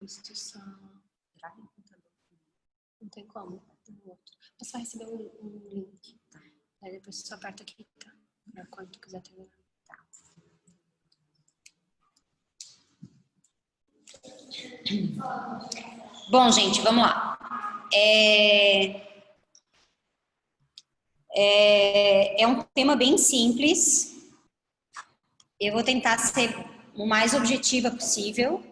Instrução. Não tem como. Você vai receber um link. Tá. Aí depois você só aperta aqui, tá? Pra quando tu quiser terminar. Tá. Bom, gente, vamos lá. É um tema bem simples. Eu vou tentar ser o mais objetiva possível.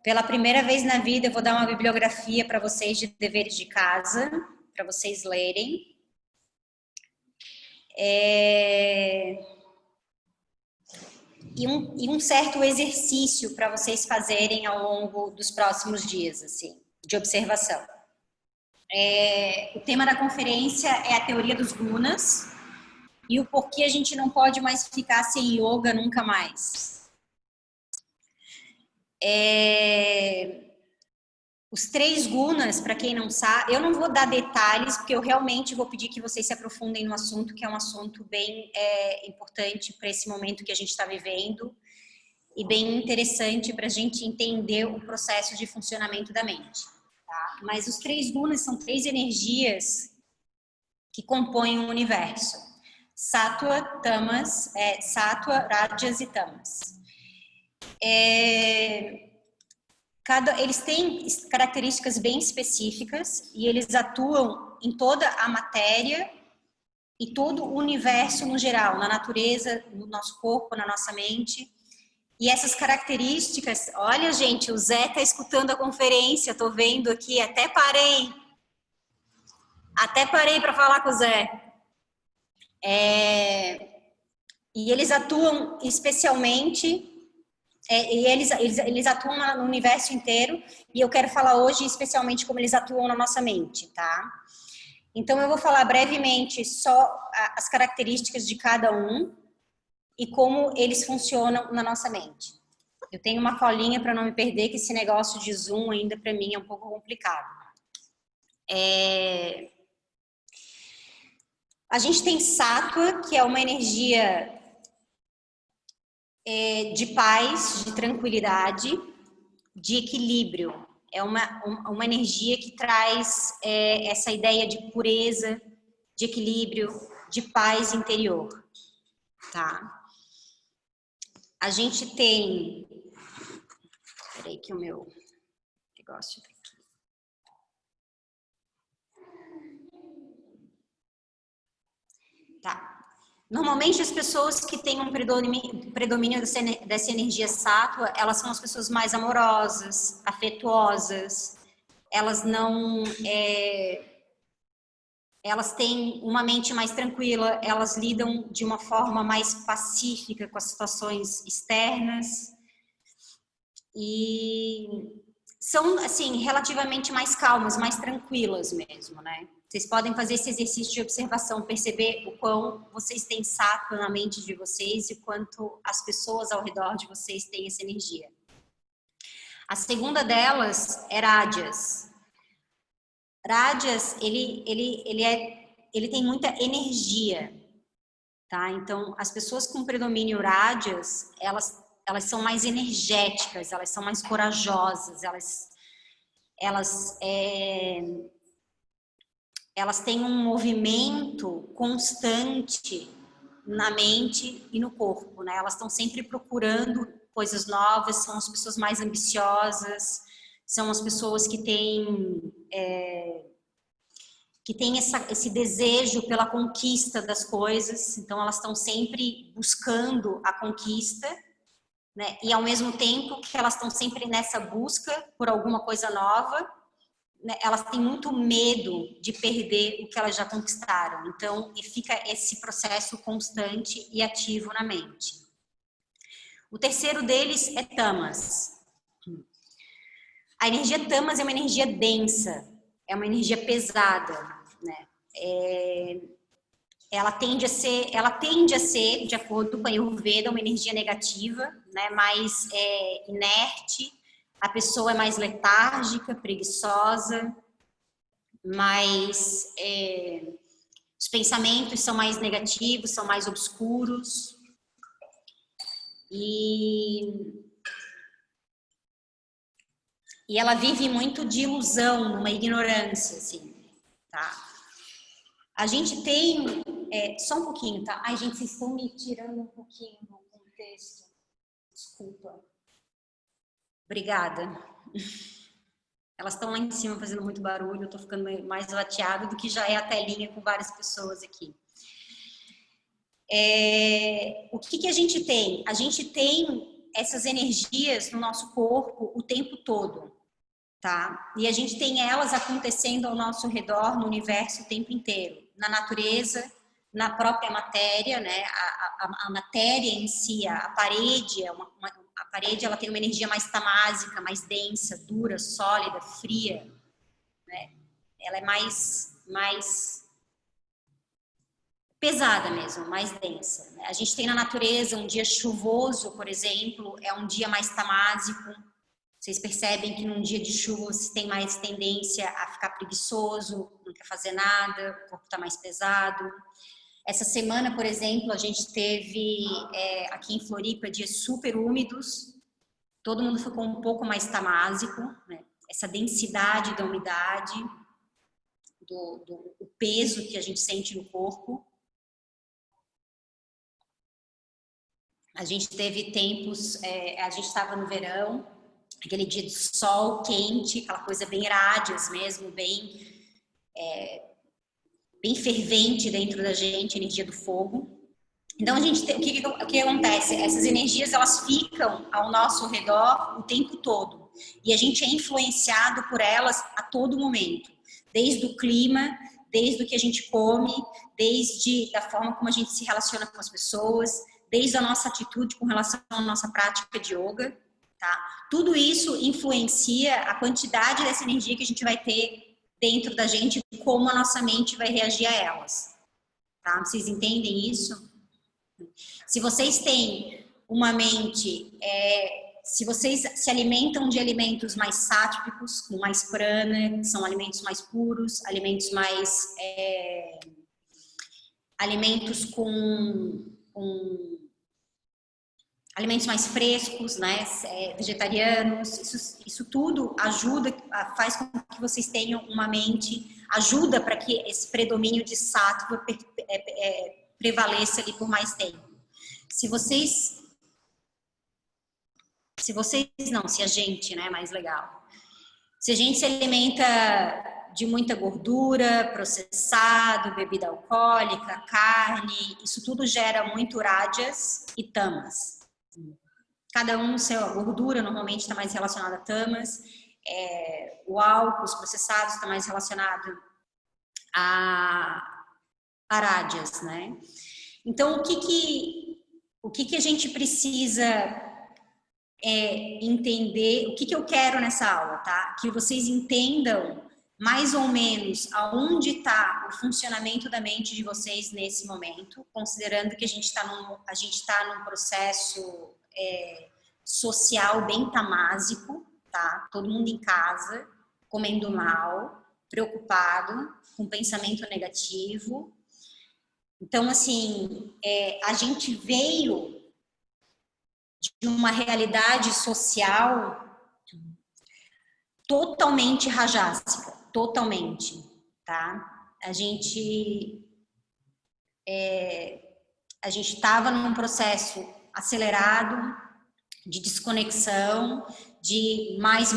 Pela primeira vez na vida, eu vou dar uma bibliografia para vocês de deveres de casa, para vocês lerem. E um certo exercício para vocês fazerem ao longo dos próximos dias, assim, de observação. O tema da conferência é a teoria dos gunas e o porquê a gente não pode mais ficar sem yoga nunca mais. Os 3 gunas, para quem não sabe, eu não vou dar detalhes, porque eu realmente vou pedir que vocês se aprofundem no assunto, que é um assunto bem importante para esse momento que a gente está vivendo e bem interessante para a gente entender o processo de funcionamento da mente. Tá? Mas os 3 gunas são 3 energias que compõem o universo. Sattva, Tamas, Sattva, Rajas e Tamas. Eles têm características bem específicas e eles atuam em toda a matéria e todo o universo no geral, na natureza, no nosso corpo, na nossa mente. E essas características, olha gente, o Zé tá escutando a conferência, tô vendo aqui, até parei para falar com o Zé. E eles atuam especialmente, eles atuam no universo inteiro, e eu quero falar hoje especialmente como eles atuam na nossa mente, tá? Então eu vou falar brevemente só as características de cada um e como eles funcionam na nossa mente. Eu tenho uma colinha para não me perder, que esse negócio de Zoom ainda para mim é um pouco complicado. A gente tem Sattva, que é uma energia de paz, de tranquilidade, de equilíbrio. É uma energia que traz essa ideia de pureza, de equilíbrio, de paz interior. Tá? A gente tem... Peraí que o meu negócio tá aqui. Tá. Normalmente as pessoas que têm um predomínio dessa energia sátua, elas são as pessoas mais amorosas, afetuosas, elas não... elas têm uma mente mais tranquila, elas lidam de uma forma mais pacífica com as situações externas e são, assim, relativamente mais calmas, mais tranquilas mesmo, né? Vocês podem fazer esse exercício de observação, perceber o quão vocês têm sattva na mente de vocês e o quanto as pessoas ao redor de vocês têm essa energia. A segunda delas é Rajas. Rajas, ele tem muita energia, tá? Então, as pessoas com predomínio Rajas, elas são mais energéticas, elas são mais corajosas, elas têm um movimento constante na mente e no corpo, né? Elas estão sempre procurando coisas novas, são as pessoas mais ambiciosas, são as pessoas que têm esse desejo pela conquista das coisas, então elas estão sempre buscando a conquista, né? E ao mesmo tempo que elas estão sempre nessa busca por alguma coisa nova, né? Elas têm muito medo de perder o que elas já conquistaram, então fica esse processo constante e ativo na mente. O terceiro deles é Tamas. A energia Tamas é uma energia densa, é uma energia pesada, né? Ela tende a ser, de acordo com a Ayurveda, uma energia negativa, né? Mais inerte, a pessoa é mais letárgica, preguiçosa, mais os pensamentos são mais negativos, são mais obscuros e E ela vive muito de ilusão, numa ignorância, assim, tá? A gente tem... só um pouquinho, tá? Ai, gente, vocês estão me tirando um pouquinho do contexto. Desculpa. Obrigada. Elas estão lá em cima fazendo muito barulho, eu tô ficando mais lateada do que já é a telinha com várias pessoas aqui. O que a gente tem? A gente tem essas energias no nosso corpo o tempo todo, tá? E a gente tem elas acontecendo ao nosso redor, no universo, o tempo inteiro. Na natureza, na própria matéria, né? A matéria em si, a parede, a parede ela tem uma energia mais tamásica, mais densa, dura, sólida, fria, né? Ela é mais pesada mesmo, mais densa. A gente tem na natureza um dia chuvoso, por exemplo, é um dia mais tamásico. Vocês percebem que num dia de chuva você tem mais tendência a ficar preguiçoso, não quer fazer nada, o corpo está mais pesado. Essa semana, por exemplo, a gente teve aqui em Floripa dias super úmidos, todo mundo ficou um pouco mais tamásico, né? Essa densidade da umidade, o peso que a gente sente no corpo. A gente teve tempos, a gente estava no verão, aquele dia de sol quente, aquela coisa bem rádias mesmo, bem fervente dentro da gente, energia do fogo. Então, a gente tem, o que acontece? Essas energias, elas ficam ao nosso redor o tempo todo. E a gente é influenciado por elas a todo momento. Desde o clima, desde o que a gente come, desde a forma como a gente se relaciona com as pessoas, desde a nossa atitude com relação à nossa prática de yoga, tá? Tudo isso influencia a quantidade dessa energia que a gente vai ter dentro da gente e como a nossa mente vai reagir a elas, tá? Vocês entendem isso? Se vocês têm uma mente, se vocês se alimentam de alimentos mais sáttvicos, com mais prana, que são alimentos mais puros, alimentos mais alimentos alimentos mais frescos, né, vegetarianos, isso tudo ajuda, faz com que vocês tenham uma mente, ajuda para que esse predomínio de sattva prevaleça ali por mais tempo. Se a gente, né, mais legal. Se a gente se alimenta de muita gordura, processado, bebida alcoólica, carne, isso tudo gera muito rajas e tamas. Cada um, a gordura normalmente está mais relacionada a tamas, o álcool, os processados está mais relacionado a rajas, né? Então, o que a gente precisa entender, o que eu quero nessa aula, tá? Que vocês entendam mais ou menos aonde está o funcionamento da mente de vocês nesse momento, considerando que a gente está num processo social bem tamásico, tá? Todo mundo em casa, comendo mal, preocupado, com pensamento negativo. Então, assim, a gente veio de uma realidade social totalmente rajásica, totalmente, tá? A gente estava num processo acelerado de desconexão, de mais,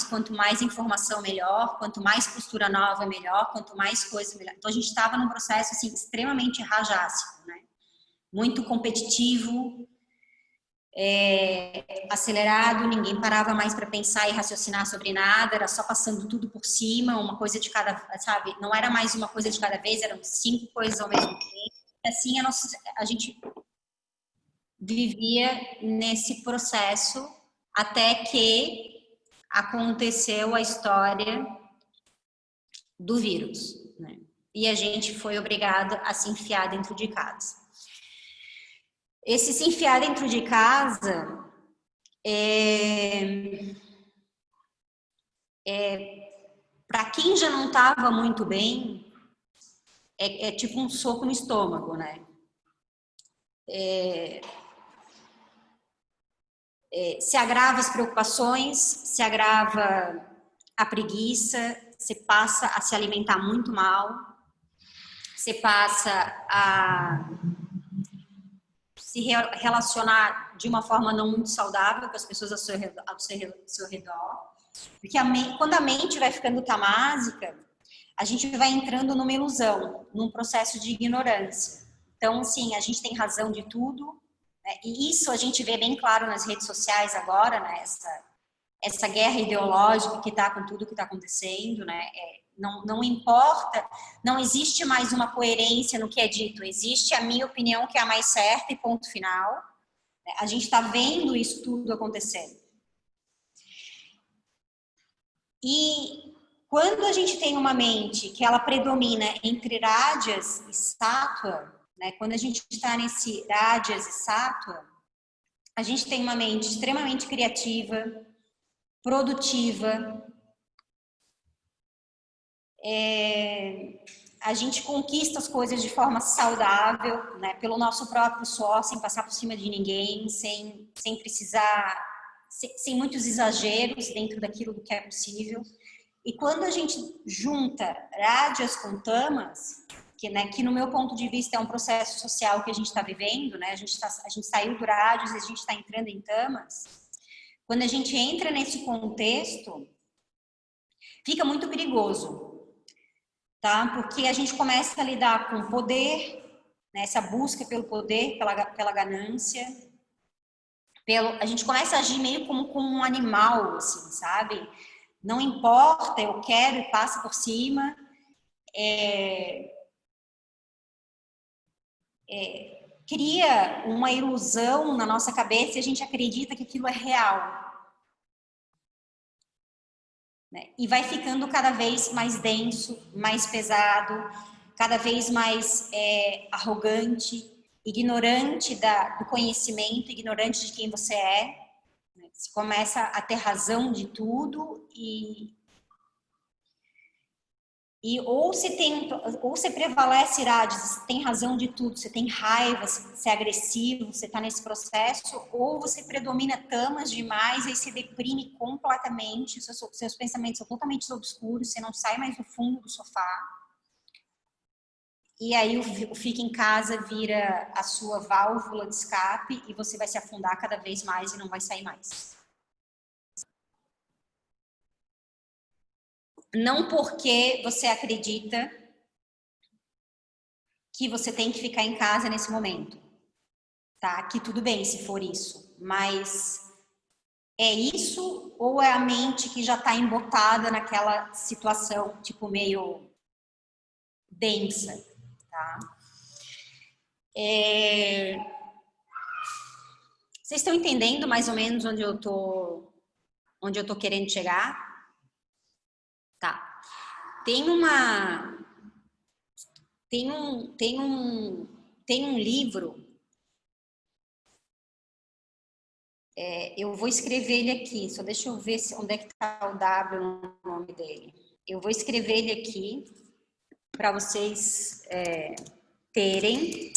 quanto mais informação melhor, quanto mais postura nova melhor, quanto mais coisa melhor. Então a gente estava num processo assim extremamente rajásico, né? Muito competitivo, acelerado, ninguém parava mais para pensar e raciocinar sobre nada, era só passando tudo por cima, uma coisa de cada, sabe? Não era mais uma coisa de cada vez, eram 5 coisas ao mesmo tempo. Assim a gente vivia nesse processo até que aconteceu a história do vírus, né? E a gente foi obrigado a se enfiar dentro de casa. Esse se enfiar dentro de casa para quem já não estava muito bem, é tipo um soco no estômago, né? se agrava as preocupações, se agrava a preguiça, você passa a se alimentar muito mal, você passa a se relacionar de uma forma não muito saudável com as pessoas ao seu redor. Porque quando a mente vai ficando tamásica, a gente vai entrando numa ilusão, num processo de ignorância. Então, assim, a gente tem razão de tudo, né? E isso a gente vê bem claro nas redes sociais agora, né? Essa guerra ideológica que está com tudo que está acontecendo, né? Não importa, não existe mais uma coerência no que é dito, existe a minha opinião que é a mais certa e ponto final. A gente está vendo isso tudo acontecendo. E quando a gente tem uma mente que ela predomina entre Rajas e Sattva, né? Quando a gente está nesse Rajas e Sattva, a gente tem uma mente extremamente criativa, produtiva, a gente conquista as coisas de forma saudável, né, pelo nosso próprio suor, sem passar por cima de ninguém, sem precisar, sem muitos exageros dentro daquilo que é possível. E quando a gente junta Rajas com Tamas, que no meu ponto de vista é um processo social que a gente está vivendo, né, a gente saiu do Rajas e a gente está entrando em Tamas, quando a gente entra nesse contexto, fica muito perigoso. Tá? Porque a gente começa a lidar com poder, né? Essa busca pelo poder, pela ganância, a gente começa a agir meio como um animal, assim, sabe? Não importa, eu quero e passa por cima. Cria uma ilusão na nossa cabeça e a gente acredita que aquilo é real. Né? E vai ficando cada vez mais denso, mais pesado, cada vez mais arrogante, ignorante do conhecimento, ignorante de quem você é. Né? Você começa a ter razão de tudo ou você prevalece Rajas, você tem razão de tudo, você tem raiva, você é agressivo, você está nesse processo, ou você predomina Tamas demais, aí você deprime completamente, seus pensamentos são totalmente obscuros, você não sai mais do fundo do sofá, e aí o fica em casa vira a sua válvula de escape e você vai se afundar cada vez mais e não vai sair mais. Não porque você acredita que você tem que ficar em casa nesse momento, tá? Que tudo bem se for isso, mas é isso ou é a mente que já tá embotada naquela situação, tipo, meio densa, tá? Vocês estão entendendo mais ou menos onde eu tô querendo chegar? Tá. Tem um livro, eu vou escrever ele aqui, só deixa eu ver onde é que tá o W no nome dele. Eu vou escrever ele aqui para vocês terem.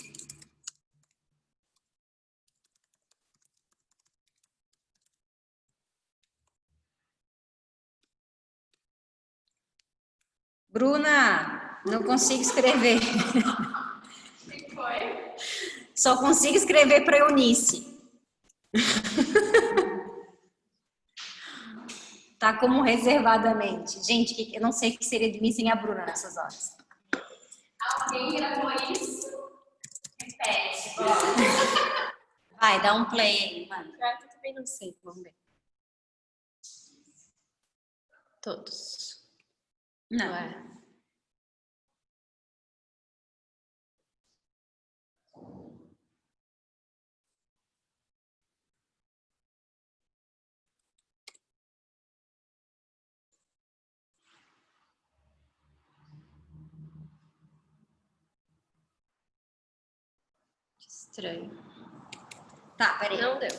Bruna, não consigo escrever. Que foi? Só consigo escrever para Eunice. Tá como reservadamente. Gente, eu não sei o que seria de mim sem a Bruna nessas horas. Alguém gravou isso? Repete. Vai, dá um play aí, mano. Eu também não sei, vamos ver. Todos. Não. É. Estranho. Tá, peraí. Não deu.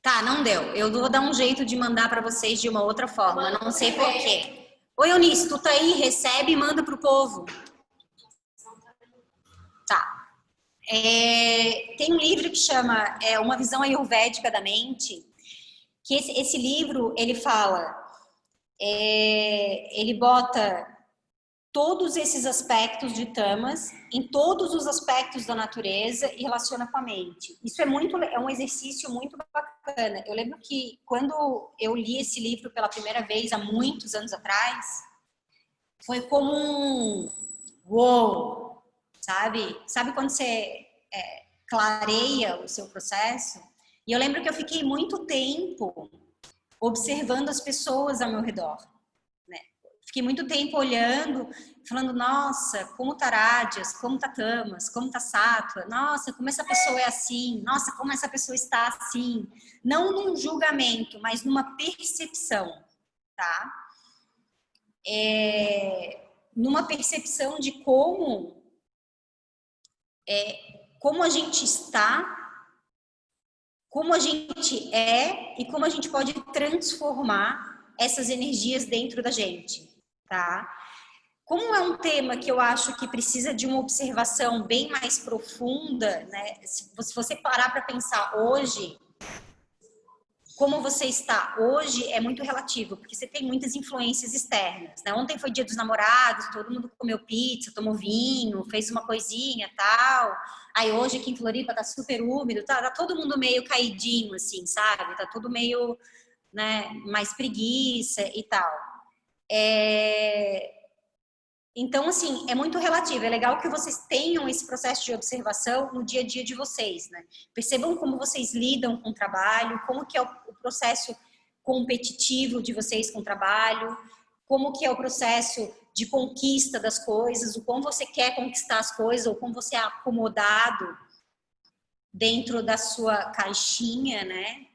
Tá, não deu. Eu vou dar um jeito de mandar pra vocês de uma outra forma. Eu não sei porquê. Oi, Eunice, tu tá aí? Recebe e manda pro povo. Tá. Tem um livro que chama Uma Visão Ayurvédica da Mente, que esse livro, ele fala, ele bota todos esses aspectos de tamas em todos os aspectos da natureza e relaciona com a mente. Isso é um exercício muito bacana. Eu lembro que quando eu li esse livro pela primeira vez, há muitos anos atrás, foi como um uou, sabe? Sabe quando você clareia o seu processo? E eu lembro que eu fiquei muito tempo observando as pessoas ao meu redor. Fiquei muito tempo olhando, falando, nossa, como tá Rádyas, como tá Tamas, como tá Sattva, nossa, como essa pessoa é assim, nossa, como essa pessoa está assim. Não num julgamento, mas numa percepção, tá? Numa percepção de como a gente está, como a gente é e como a gente pode transformar essas energias dentro da gente. Tá? Como é um tema que eu acho que precisa de uma observação bem mais profunda, né? Se você parar para pensar hoje, como você está hoje é muito relativo, porque você tem muitas influências externas, né? Ontem foi Dia dos Namorados, todo mundo comeu pizza, tomou vinho, fez uma coisinha, tal. Aí hoje aqui em Floripa tá super úmido, tá todo mundo meio caidinho, assim, sabe? Tá tudo meio, né, mais preguiça e tal. Então, assim, é muito relativo. É legal que vocês tenham esse processo de observação no dia a dia de vocês, né? Percebam como vocês lidam com o trabalho, como que é o processo competitivo de vocês com o trabalho, como que é o processo de conquista das coisas, o como você quer conquistar as coisas, ou como você é acomodado dentro da sua caixinha, né?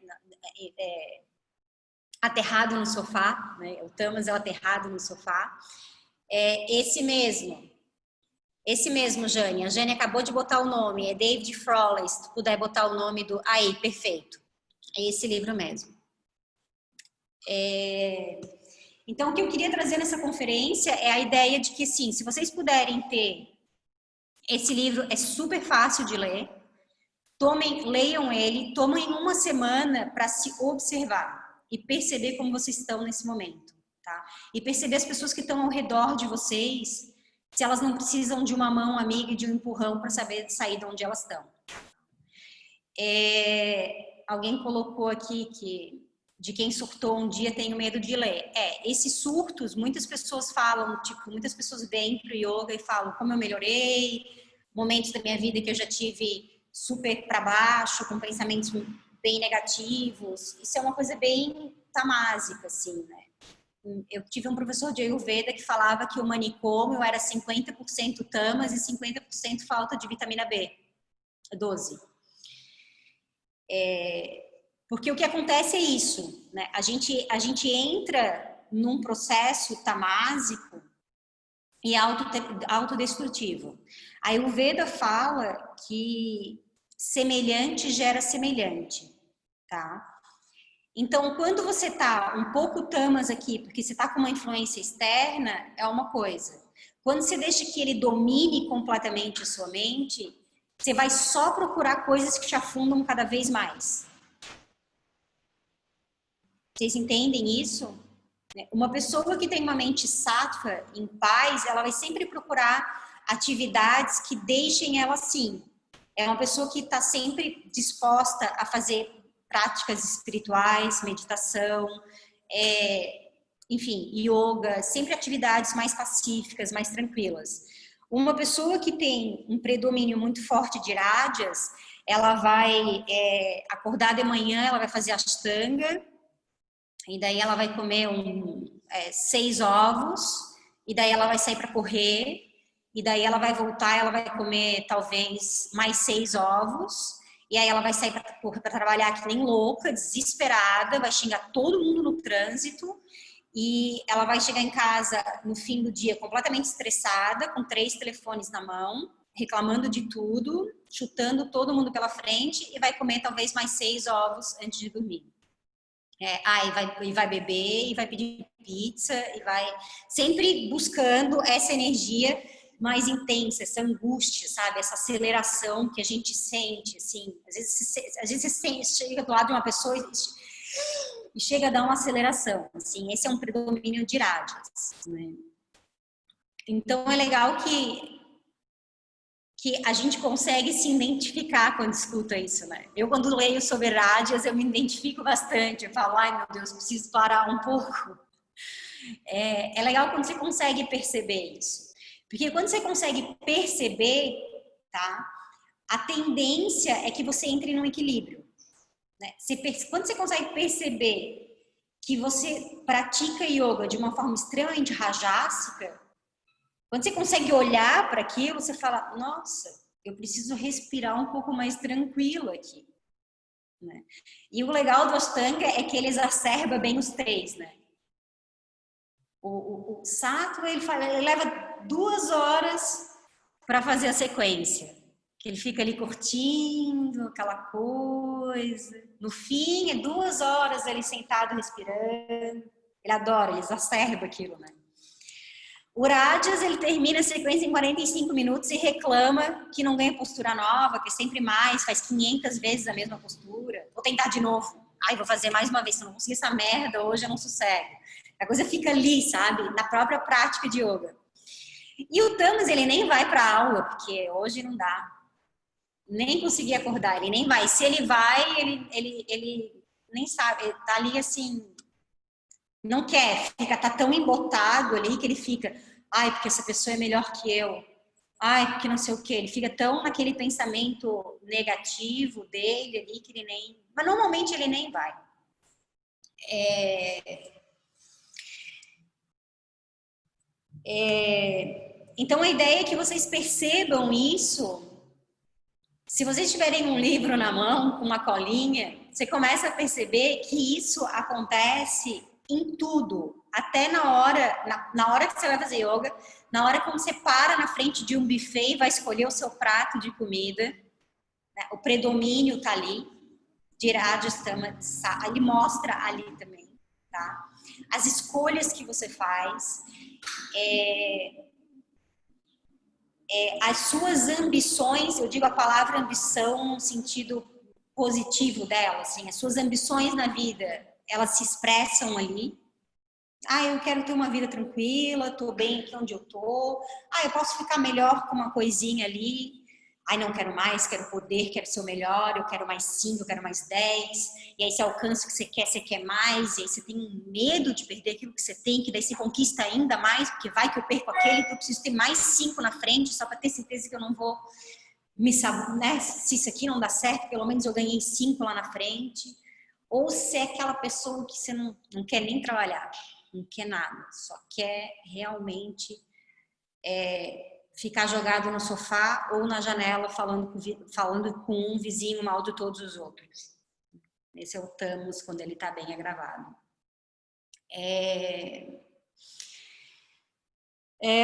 Aterrado no sofá, né? O Tamas é o aterrado no sofá. Esse mesmo, Jane. A Jane acabou de botar o nome, é David Frawley. Se tu puder botar o nome do... Aí, perfeito. É esse livro mesmo. Então, o que eu queria trazer nessa conferência é a ideia de que, sim, se vocês puderem ter esse livro, é super fácil de ler. Leiam ele, tomem uma semana para se observar e perceber como vocês estão nesse momento. Tá? E perceber as pessoas que estão ao redor de vocês, se elas não precisam de uma mão amiga e de um empurrão para saber sair de onde elas estão. Alguém colocou aqui que de quem surtou um dia tenho medo de ler. Esses surtos, muitas pessoas falam, tipo, muitas pessoas vêm pro yoga e falam como eu melhorei, momentos da minha vida que eu já tive super para baixo, com pensamentos bem negativos. Isso é uma coisa bem tamásica, assim, né? Eu tive um professor de Ayurveda que falava que o manicômio era 50% tamas e 50% falta de vitamina B12. Porque o que acontece é isso, né? A gente entra num processo tamásico e autodestrutivo. A Ayurveda fala que semelhante gera semelhante, tá? Então, quando você tá um pouco tamas aqui, porque você tá com uma influência externa, é uma coisa. Quando você deixa que ele domine completamente a sua mente, você vai só procurar coisas que te afundam cada vez mais. Vocês entendem isso? Uma pessoa que tem uma mente sattva, em paz, ela vai sempre procurar atividades que deixem ela assim. É uma pessoa que está sempre disposta a fazer práticas espirituais, meditação, enfim, yoga, sempre atividades mais pacíficas, mais tranquilas. Uma pessoa que tem um predomínio muito forte de rádyas, ela vai acordar de manhã, ela vai fazer ashtanga, e daí ela vai comer 6 ovos, e daí ela vai sair para correr, e daí ela vai voltar, ela vai comer talvez mais 6 ovos, e aí ela vai sair para trabalhar que nem louca, desesperada, vai xingar todo mundo no trânsito, e ela vai chegar em casa no fim do dia completamente estressada, com 3 telefones na mão, reclamando de tudo, chutando todo mundo pela frente, e vai comer talvez mais 6 ovos antes de dormir. E vai beber, e vai pedir pizza, e vai sempre buscando essa energia mais intensa, essa angústia, sabe? Essa aceleração que a gente sente, assim. Às vezes você chega do lado de uma pessoa e chega a dar uma aceleração, assim. Esse é um predomínio de rádios, né? Então, é legal que a gente consegue se identificar quando escuta isso, né? Eu, quando leio sobre rádios, eu me identifico bastante. Eu falo, ai, meu Deus, preciso parar um pouco. É legal quando você consegue perceber isso. Porque quando você consegue perceber, tá? A tendência é que você entre num equilíbrio, né? Quando você consegue perceber que você pratica yoga de uma forma extremamente rajásica, quando você consegue olhar para aquilo, você fala, nossa, eu preciso respirar um pouco mais tranquilo aqui, né? E o legal do Ashtanga é que ele exacerba bem os três, né? O Sattva, ele leva 2 horas para fazer a sequência. Que ele fica ali curtindo aquela coisa. No fim, é 2 horas ele sentado respirando. Ele adora, ele exacerba aquilo, né? O Rajas, ele termina a sequência em 45 minutos e reclama que não ganha postura nova, que é sempre mais, faz 500 vezes a mesma postura. Vou tentar de novo. Ai, vou fazer mais uma vez, se eu não conseguir essa merda, hoje eu não sossego. A coisa fica ali, sabe? Na própria prática de yoga. E o Tamas, ele nem vai pra aula, porque hoje não dá. Nem consegui acordar, ele nem vai. Se ele vai, ele nem sabe, ele tá ali assim, não quer, tá tão embotado ali que ele fica, ai, porque essa pessoa é melhor que eu, ai, porque não sei o que, ele fica tão naquele pensamento negativo dele ali que ele nem, mas normalmente ele nem vai. Então a ideia é que vocês percebam isso. Se vocês tiverem um livro na mão, com uma colinha, você começa a perceber que isso acontece em tudo. Até na hora que você vai fazer yoga, na hora quando você para na frente de um buffet e vai escolher o seu prato de comida, né, o predomínio tá ali, de Rajastama, ele mostra ali também, tá? As escolhas que você faz, as suas ambições, eu digo a palavra ambição no sentido positivo dela, assim, as suas ambições na vida, elas se expressam ali. Ah, eu quero ter uma vida tranquila, tô bem aqui onde eu tô. Ah, eu posso ficar melhor com uma coisinha ali. Ai, não quero mais, quero poder, quero ser o melhor, eu quero mais 5, eu quero mais 10. E aí você alcança o que você quer mais, e aí você tem medo de perder aquilo que você tem, que daí você conquista ainda mais, porque vai que eu perco aquele, então eu preciso ter mais 5 na frente, só para ter certeza que eu não vou me saber, né? Se isso aqui não dá certo, pelo menos eu ganhei 5 lá na frente. Ou se é aquela pessoa que você não quer nem trabalhar, não quer nada, só quer realmente ficar jogado no sofá ou na janela falando com um vizinho mal de todos os outros. Esse é o Tamas quando ele está bem agravado.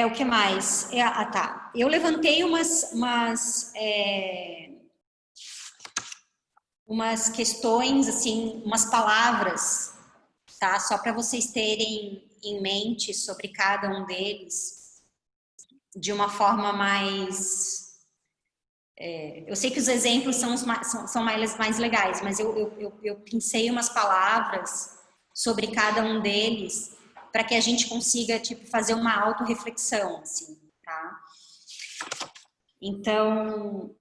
O que mais? Tá. Eu levantei umas questões, assim, umas palavras, tá? Só para vocês terem em mente sobre cada um deles de uma forma mais... eu sei que os exemplos são mais legais, mas eu pensei umas palavras sobre cada um deles para que a gente consiga, tipo, fazer uma autorreflexão, assim, tá? Então,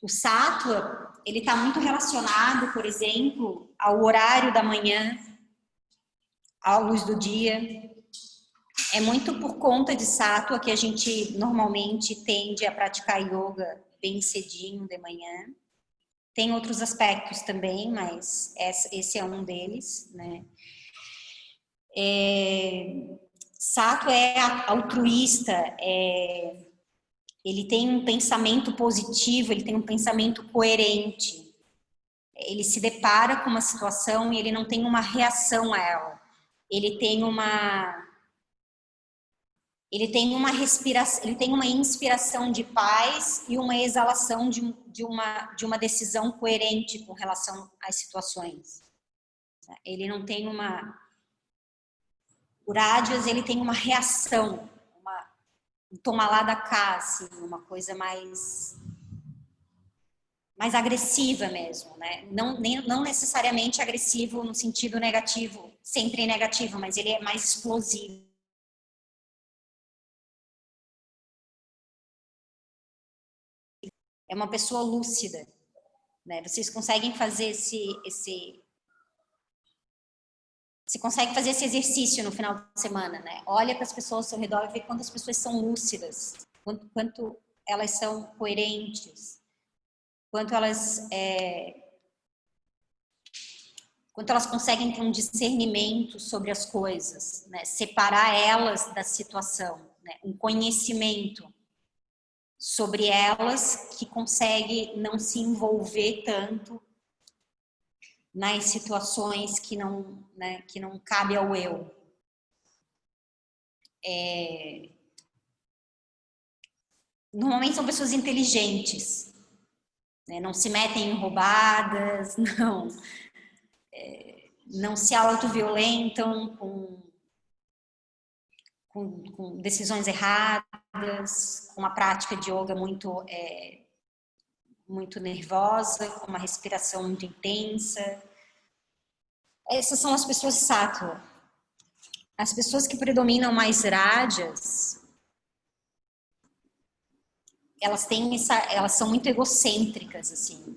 o Sattva, ele está muito relacionado, por exemplo, ao horário da manhã, à luz do dia. É muito por conta de Sattva que a gente normalmente tende a praticar yoga bem cedinho de manhã. Tem outros aspectos também, mas esse é um deles, né? Sattva é altruísta, ele tem um pensamento positivo, ele tem um pensamento coerente. Ele se depara com uma situação e ele não tem uma reação a ela. Ele tem uma respiração, ele tem uma inspiração de paz e uma exalação de uma decisão coerente com relação às situações. Ele não tem o Rajas, ele tem uma reação, tomar lá da cá, assim, uma coisa mais agressiva mesmo, né? Não necessariamente agressivo no sentido negativo, sempre negativo, mas ele é mais explosivo. É uma pessoa lúcida, né? Vocês conseguem fazer você consegue fazer esse exercício no final de semana, né? Olha para as pessoas ao seu redor e vê quantas pessoas são lúcidas, quanto elas são coerentes, quanto elas conseguem ter um discernimento sobre as coisas, né? Separar elas da situação, né? Um conhecimento sobre elas que consegue não se envolver tanto nas situações que não, né, que não cabe ao eu. Normalmente são pessoas inteligentes, né? Não se metem em roubadas, não se autoviolentam com decisões erradas, com uma prática de yoga muito nervosa, com uma respiração muito intensa. Essas são as pessoas sattva. As pessoas que predominam mais rajas, elas são muito egocêntricas, assim.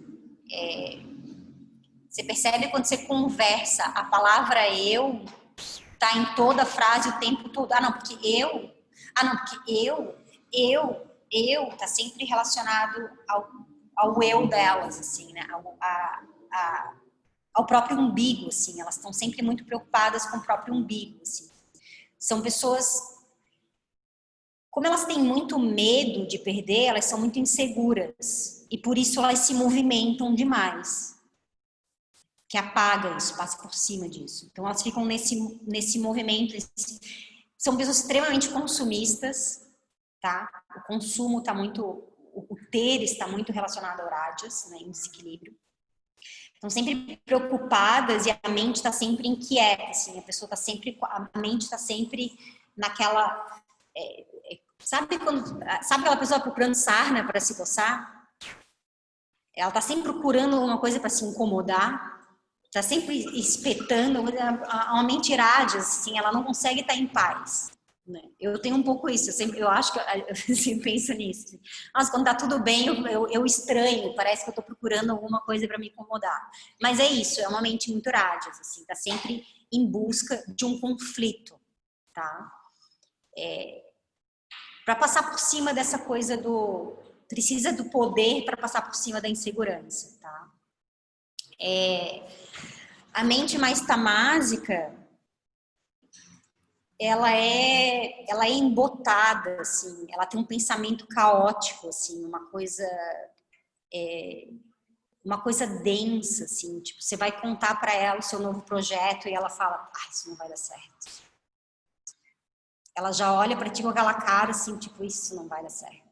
Você percebe quando você conversa, a palavra eu tá em toda a frase o tempo todo. Ah, não, porque eu. Ah, não, porque eu. Tá sempre relacionado ao eu delas, assim, né? Ao próprio umbigo, assim. Elas estão sempre muito preocupadas com o próprio umbigo, assim. São pessoas, como elas têm muito medo de perder, elas são muito inseguras. E por isso elas se movimentam demais. Que apaga isso, passa por cima disso. Então elas ficam nesse movimento. São pessoas extremamente consumistas, tá? O consumo está muito, o ter está muito relacionado ao rajas, né, em desequilíbrio. Estão sempre preocupadas e a mente está sempre inquieta, assim, a mente está sempre naquela, sabe aquela pessoa procurando sarna para se coçar? Ela está sempre procurando alguma coisa para se incomodar. Está sempre espetando, uma mente rajas, assim, ela não consegue estar em paz. Né? Eu tenho um pouco isso, eu acho que eu sempre penso nisso. Mas quando está tudo bem, eu estranho, parece que eu estou procurando alguma coisa para me incomodar. Mas é isso, é uma mente muito rajas, assim, está sempre em busca de um conflito, tá? Para passar por cima dessa coisa precisa do poder para passar por cima da insegurança, tá? A mente mais tamásica, ela é embotada, assim, ela tem um pensamento caótico, assim, uma coisa densa, assim, tipo, você vai contar para ela o seu novo projeto e ela fala, isso não vai dar certo. Ela já olha para ti com aquela cara, assim, tipo, isso não vai dar certo.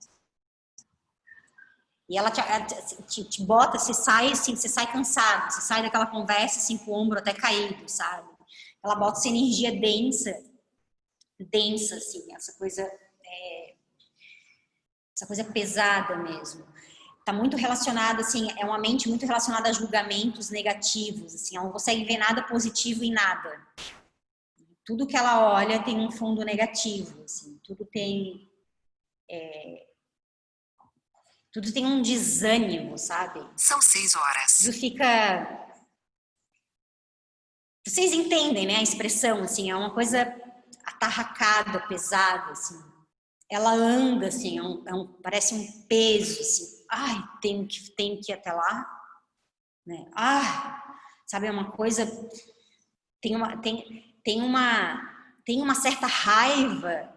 E ela te bota, você sai cansado, você sai daquela conversa, assim, com o ombro até caído, sabe? Ela bota essa energia densa, assim, essa coisa pesada mesmo. Tá muito relacionada, assim, é uma mente muito relacionada a julgamentos negativos, assim, ela não consegue ver nada positivo em nada. Tudo que ela olha tem um fundo negativo, assim, tudo tem um desânimo, sabe? São 6 horas. Tudo fica... Vocês entendem, né, a expressão, assim, é uma coisa atarracada, pesada, assim. Ela anda, assim, parece um peso, assim. Tenho que ir até lá, né? Sabe, é uma coisa... Tem uma certa raiva,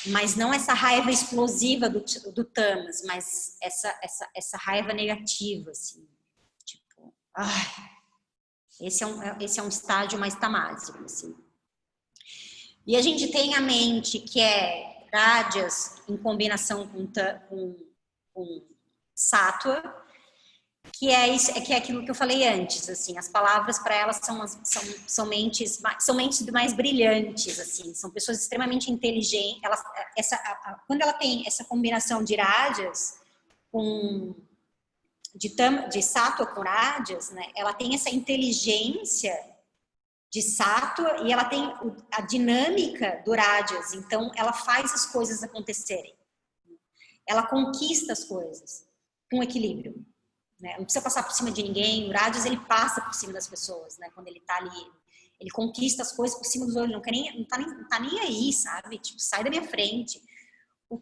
mas não essa raiva explosiva do tamas, mas essa raiva negativa, assim. Tipo, esse é um estágio mais tamásico, assim. E a gente tem a mente que é rajas em combinação com sattva, que é aquilo que eu falei antes, assim, as palavras para elas são mentes mais brilhantes, assim, são pessoas extremamente inteligentes. Quando ela tem essa combinação de rádias de sátua com rádias, né, ela tem essa inteligência de sátua e ela tem a dinâmica do rádias, então ela faz as coisas acontecerem, ela conquista as coisas com equilíbrio. Né? Não precisa passar por cima de ninguém. O rádios, ele passa por cima das pessoas, né? Quando ele tá ali, ele conquista as coisas por cima dos olhos, não tá nem aí, sabe? Tipo, sai da minha frente.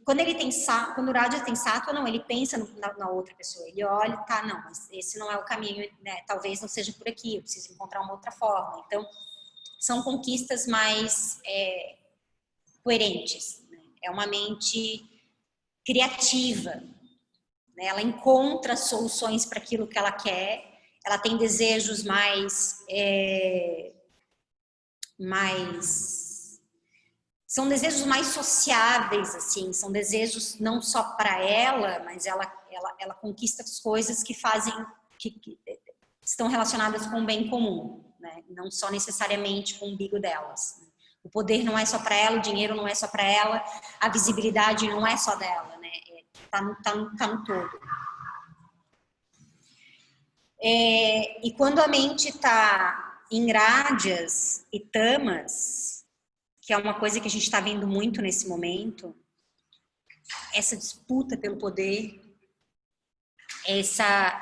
Quando o rádio tem sátua, não, ele pensa na outra pessoa, ele olha, tá, não, mas esse não é o caminho, né? Talvez não seja por aqui, eu preciso encontrar uma outra forma. Então, são conquistas mais coerentes, né? É uma mente criativa. Ela encontra soluções para aquilo que ela quer, ela tem desejos são desejos mais sociáveis, assim, são desejos não só para ela, mas ela conquista as coisas que estão relacionadas com o bem comum, né? Não só necessariamente com o umbigo delas. O poder não é só para ela, o dinheiro não é só para ela, a visibilidade não é só dela, né? Tá no todo. E quando a mente está em rádias e tamas, que é uma coisa que a gente está vendo muito nesse momento, essa disputa pelo poder, essa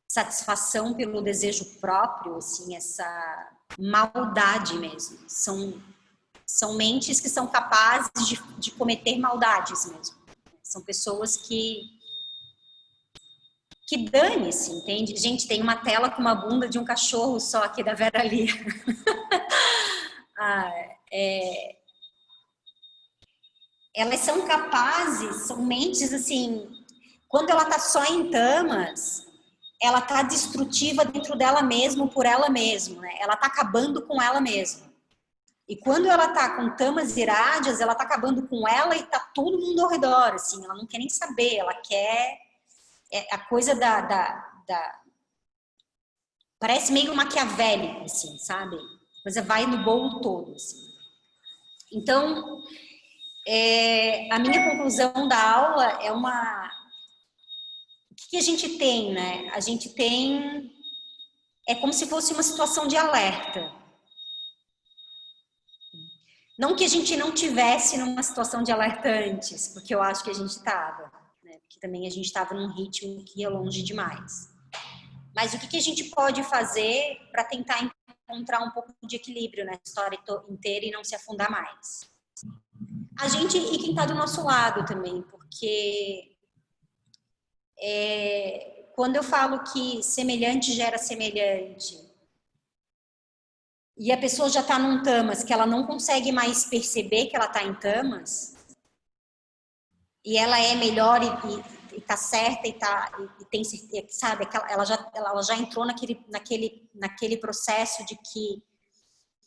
satisfação pelo desejo próprio, assim, essa maldade mesmo. São mentes que são capazes de cometer maldades mesmo. São pessoas que dane-se, entende? Gente, tem uma tela com uma bunda de um cachorro só aqui da Vera Lia. Elas são capazes, são mentes assim, quando ela tá só em tamas, ela tá destrutiva dentro dela mesma, por ela mesma, né? Ela tá acabando com ela mesma. E quando ela tá com tamas irádias, ela tá acabando com ela e tá todo mundo ao redor, assim, ela não quer nem saber, ela quer a coisa parece meio maquiavélico, assim, sabe? A coisa vai no bolo todo, assim. Então, a minha conclusão da aula é o que a gente tem, né? A gente tem, é como se fosse uma situação de alerta. Não que a gente não tivesse numa situação de alerta antes, porque eu acho que a gente estava, né? Porque também a gente estava num ritmo que ia longe demais. Mas o que a gente pode fazer para tentar encontrar um pouco de equilíbrio nessa história inteira e não se afundar mais? A gente e quem está do nosso lado também, porque quando eu falo que semelhante gera semelhante, e a pessoa já está num tamas que ela não consegue mais perceber que ela está em tamas, e ela é melhor e tá certa e tem certeza, sabe? Ela já entrou naquele processo de que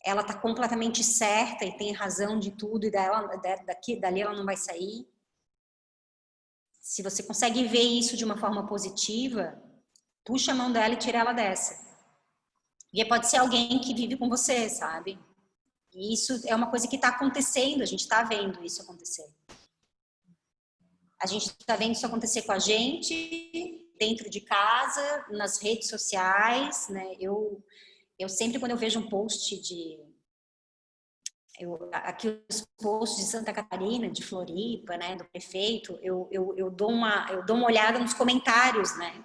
ela tá completamente certa e tem razão de tudo e dali ela não vai sair. Se você consegue ver isso de uma forma positiva, puxa a mão dela e tira ela dessa. E pode ser alguém que vive com você, sabe? E isso é uma coisa que está acontecendo, a gente está vendo isso acontecer. A gente está vendo isso acontecer com a gente, dentro de casa, nas redes sociais, né? Eu sempre, quando eu vejo um post aqui os posts de Santa Catarina, de Floripa, né, do prefeito, eu dou uma olhada nos comentários, né?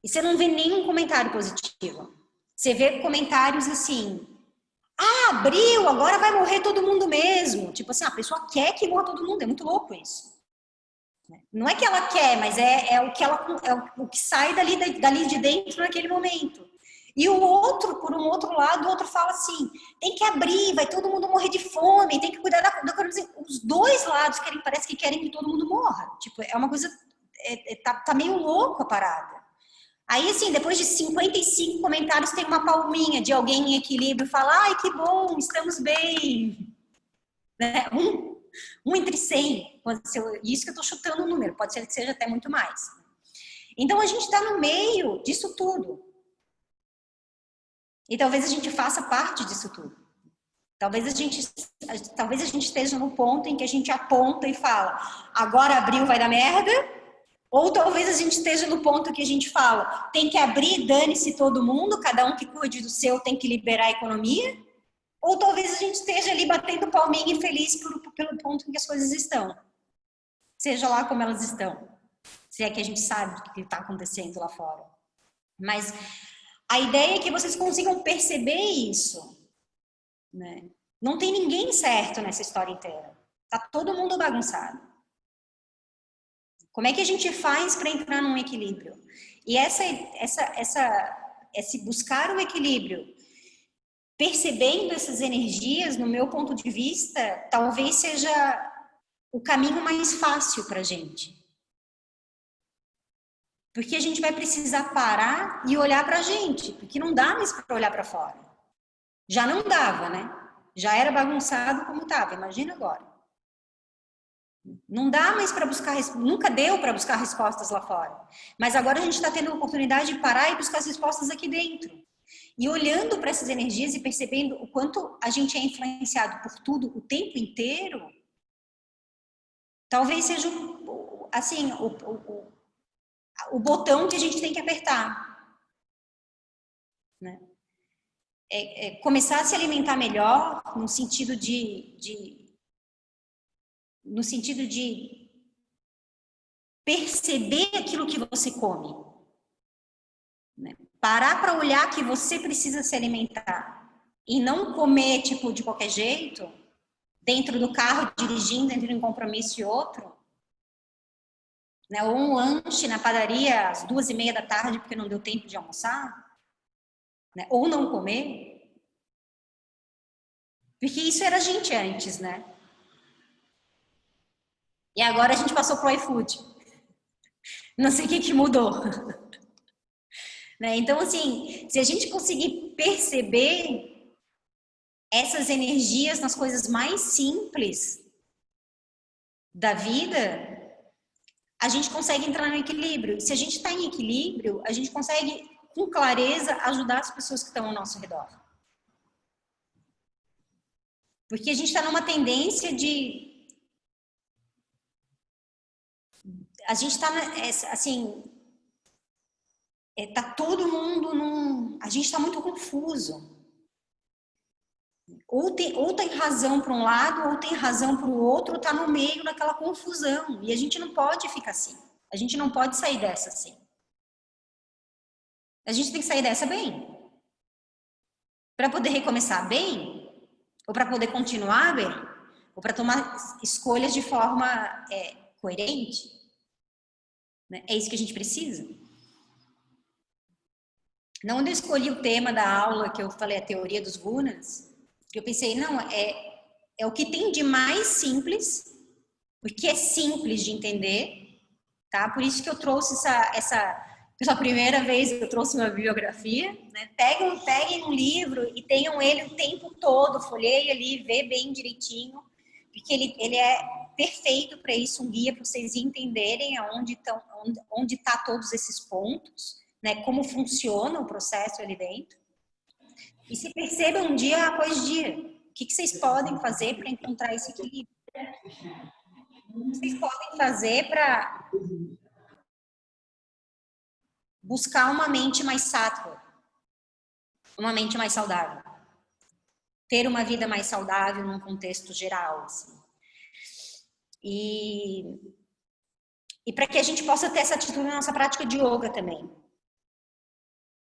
E você não vê nenhum comentário positivo. Você vê comentários assim: abriu, agora vai morrer todo mundo mesmo. Tipo assim, a pessoa quer que morra todo mundo, é muito louco isso. Não é que ela quer, mas é o que sai dali de dentro naquele momento. E o outro, por um outro lado, o outro fala assim: tem que abrir, vai todo mundo morrer de fome, tem que cuidar da economia. Os dois lados parece que querem que todo mundo morra. Tipo, é uma coisa, tá meio louco a parada. Aí, assim, depois de 55 comentários, tem uma palminha de alguém em equilíbrio e fala: ai, que bom, estamos bem. Né? Um entre 100. Isso que eu tô chutando o número, pode ser que seja até muito mais. Então a gente está no meio disso tudo. E talvez a gente faça parte disso tudo. Talvez a gente esteja no ponto em que a gente aponta e fala, agora abriu, vai dar merda. Ou talvez a gente esteja no ponto que a gente fala, tem que abrir, dane-se todo mundo, cada um que cuide do seu tem que liberar a economia. Ou talvez a gente esteja ali batendo palminha e feliz pelo ponto em que as coisas estão. Seja lá como elas estão. Se é que a gente sabe o que está acontecendo lá fora. Mas a ideia é que vocês consigam perceber isso. Né? Não tem ninguém certo nessa história inteira. Tá todo mundo bagunçado. Como é que a gente faz para entrar num equilíbrio? E esse buscar o equilíbrio, percebendo essas energias, no meu ponto de vista, talvez seja o caminho mais fácil para a gente. Porque a gente vai precisar parar e olhar para a gente, porque não dá mais para olhar para fora. Já não dava, né? Já era bagunçado como estava, imagina agora. Não dá mais para buscar, nunca deu para buscar respostas lá fora. Mas agora a gente está tendo a oportunidade de parar e buscar as respostas aqui dentro. E olhando para essas energias e percebendo o quanto a gente é influenciado por tudo o tempo inteiro, talvez seja assim, o botão que a gente tem que apertar. Né? Começar a se alimentar melhor no sentido de perceber aquilo que você come. Né? Parar para olhar que você precisa se alimentar e não comer tipo de qualquer jeito, dentro do carro, dirigindo entre um compromisso e outro. Né? Ou um lanche na padaria às 2:30 da tarde porque não deu tempo de almoçar. Né? Ou não comer. Porque isso era a gente antes, né? E agora a gente passou pro iFood. Não sei o que mudou. Né? Então, assim, se a gente conseguir perceber essas energias nas coisas mais simples da vida, a gente consegue entrar no equilíbrio. E se a gente está em equilíbrio, a gente consegue, com clareza, ajudar as pessoas que estão ao nosso redor. Porque a gente está numa tendência de... A gente está, assim... Tá todo mundo a gente está muito confuso. Ou tem razão para um lado, ou tem razão para o outro, está no meio daquela confusão. E a gente não pode ficar assim. A gente não pode sair dessa assim. A gente tem que sair dessa bem. Para poder recomeçar bem, ou para poder continuar bem, ou para tomar escolhas de forma coerente. Né? É isso que a gente precisa. Quando eu escolhi o tema da aula, que eu falei a teoria dos gunas, eu pensei, não, é o que tem de mais simples, porque é simples de entender, tá? Por isso que eu trouxe pela primeira vez eu trouxe uma bibliografia, né? Peguem um livro e tenham ele o tempo todo, folheie ali, vê bem direitinho, porque ele é perfeito para isso, um guia para vocês entenderem onde tá todos esses pontos, né? Como funciona o processo ali dentro. E se percebam dia após dia, o que vocês podem fazer para encontrar esse equilíbrio? O que vocês podem fazer para buscar uma mente mais sátua, uma mente mais saudável, ter uma vida mais saudável num contexto geral, assim. E para que a gente possa ter essa atitude na nossa prática de yoga também.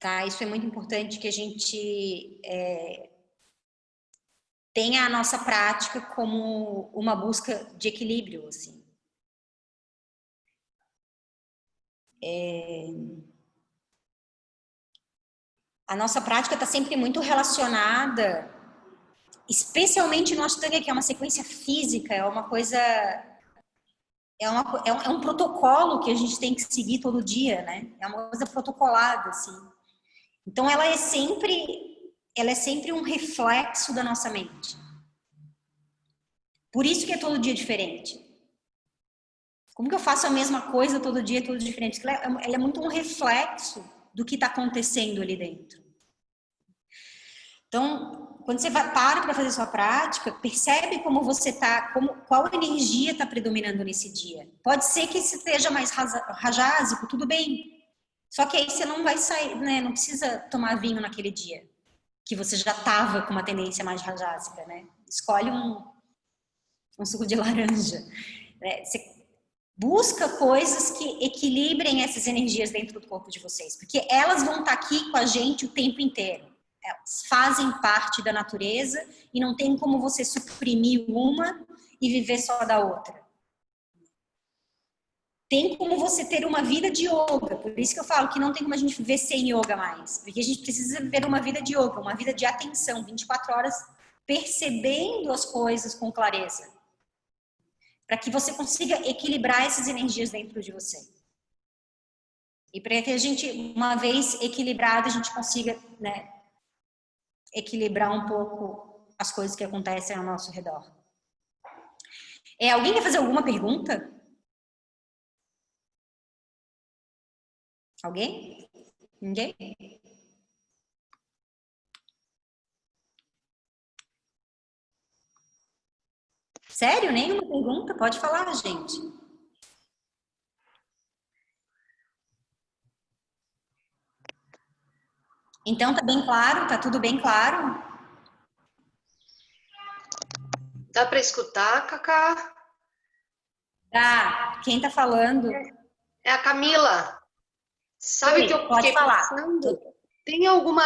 Tá? Isso é muito importante, que a gente tenha a nossa prática como uma busca de equilíbrio, assim. A nossa prática está sempre muito relacionada, especialmente no Ashtanga, que é uma sequência física, é uma coisa... É um protocolo que a gente tem que seguir todo dia, né? É uma coisa protocolada, assim. Então, ela é sempre um reflexo da nossa mente. Por isso que é todo dia diferente. Como que eu faço a mesma coisa todo dia, tudo diferente? Ela é muito um reflexo do que está acontecendo ali dentro. Então, quando você para fazer sua prática, percebe como você está, qual energia está predominando nesse dia. Pode ser que esteja mais rajásico, tudo bem. Só que aí você não vai sair, né? Não precisa tomar vinho naquele dia, que você já estava com uma tendência mais rajásica, né? Escolhe um suco de laranja. Né? Você busca coisas que equilibrem essas energias dentro do corpo de vocês, porque elas vão estar aqui com a gente o tempo inteiro. Elas fazem parte da natureza e não tem como você suprimir uma e viver só da outra. Tem como você ter uma vida de yoga, por isso que eu falo que não tem como a gente viver sem yoga mais, porque a gente precisa viver uma vida de yoga, uma vida de atenção, 24 horas percebendo as coisas com clareza, para que você consiga equilibrar essas energias dentro de você. E para que a gente, uma vez equilibrado, a gente consiga, né, equilibrar um pouco as coisas que acontecem ao nosso redor. Alguém quer fazer alguma pergunta? Alguém? Ninguém? Sério? Nenhuma pergunta? Pode falar, gente. Então, tá bem claro? Tá tudo bem claro? Dá para escutar, Cacá? Tá. Quem tá falando? É a Camila. Sabe que eu Pode fiquei falar. pensando? Tem alguma...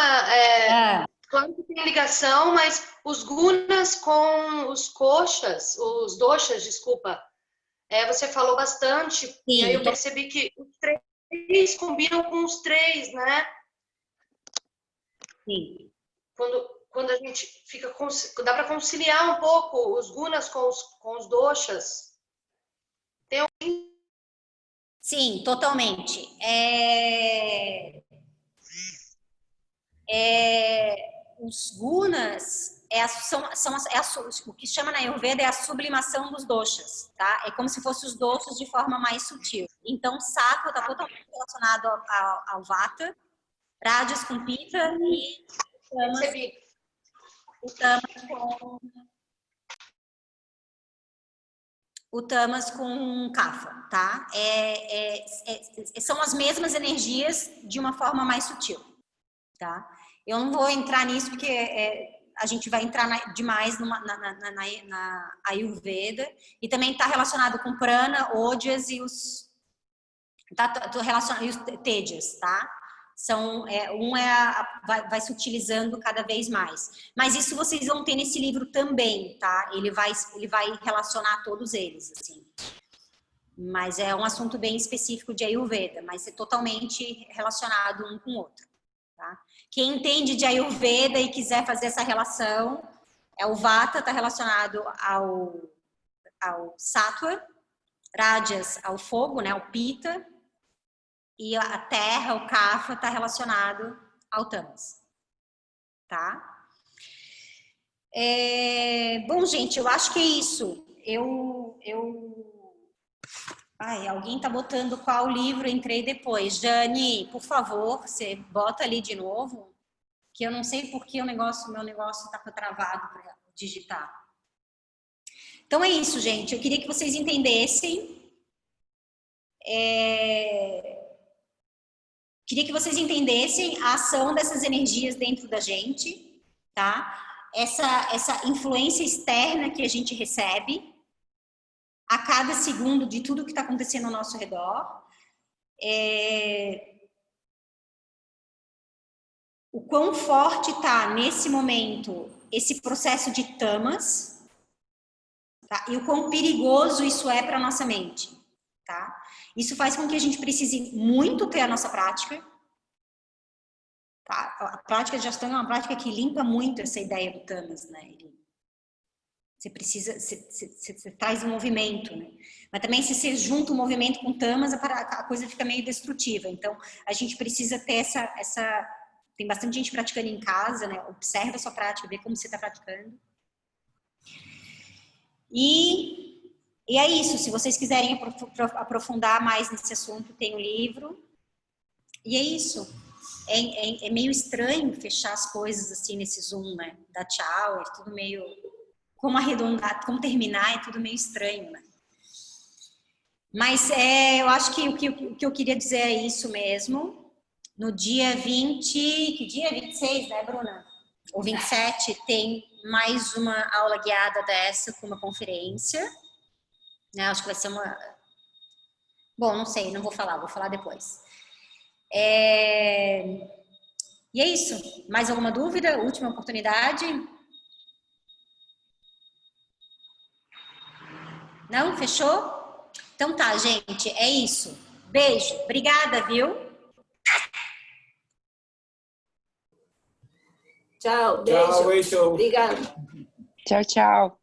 Claro que tem ligação, mas os gunas com os koshas, os doshas, desculpa, você falou bastante, Sim, e aí eu percebi que os três combinam com os três, né? Sim. Quando a gente fica... Dá para conciliar um pouco os gunas com os doshas. Sim, totalmente. Os gunas o que chama na Ayurveda é a sublimação dos doshas, tá? É como se fossem os doshas de forma mais sutil. Então, sattva está totalmente relacionado ao vata, rajas com pita e o tamas com kapha, tá? São as mesmas energias de uma forma mais sutil, tá? Eu não vou entrar nisso porque a gente vai entrar demais na Ayurveda, e também está relacionado com prana, ojas e os tejas, tá? Vai se utilizando cada vez mais. Mas isso vocês vão ter nesse livro também, tá? Ele vai relacionar todos eles, assim. Mas é um assunto bem específico de Ayurveda, mas é totalmente relacionado um com o outro, tá? Quem entende de Ayurveda e quiser fazer essa relação, o Vata está relacionado ao Sattva, Rajas ao fogo, né, ao Pitta, e a terra, o Kapha, está relacionado ao Tamas, tá? Bom, gente, eu acho que é isso. Alguém tá botando qual livro? Entrei depois. Jane, por favor, você bota ali de novo, que eu não sei por que meu negócio tá travado para digitar. Então é isso, gente. Eu queria que vocês entendessem. Queria que vocês entendessem a ação dessas energias dentro da gente, tá? Essa influência externa que a gente recebe a cada segundo de tudo que está acontecendo ao nosso redor. O quão forte está, nesse momento, esse processo de tamas, tá? E o quão perigoso isso é para a nossa mente, tá? Isso faz com que a gente precise muito ter a nossa prática, tá? A prática de Ashtanga é uma prática que limpa muito essa ideia do tamas, né? Você precisa, você traz um movimento, né? Mas também se você junta o movimento com tamas, a coisa fica meio destrutiva. Então, a gente precisa ter tem bastante gente praticando em casa, né? Observa a sua prática, vê como você está praticando. E E é isso, se vocês quiserem aprofundar mais nesse assunto, tem o livro. E é isso. É meio estranho fechar as coisas assim nesse Zoom, né? Dar tchau, é tudo meio... Como arredondar, como terminar, é tudo meio estranho, né? Mas eu acho que o que eu queria dizer é isso mesmo. No dia 20... Que dia? 26, né, Bruna? Ou 27, tem mais uma aula guiada dessa com uma conferência. Né? Acho que vai ser uma... Bom, não sei, não vou falar depois. E é isso. Mais alguma dúvida? Última oportunidade? Não? Fechou? Então tá, gente. É isso. Beijo. Obrigada, viu? Tchau, beijo. Tchau, Rachel. Obrigada. Tchau, tchau.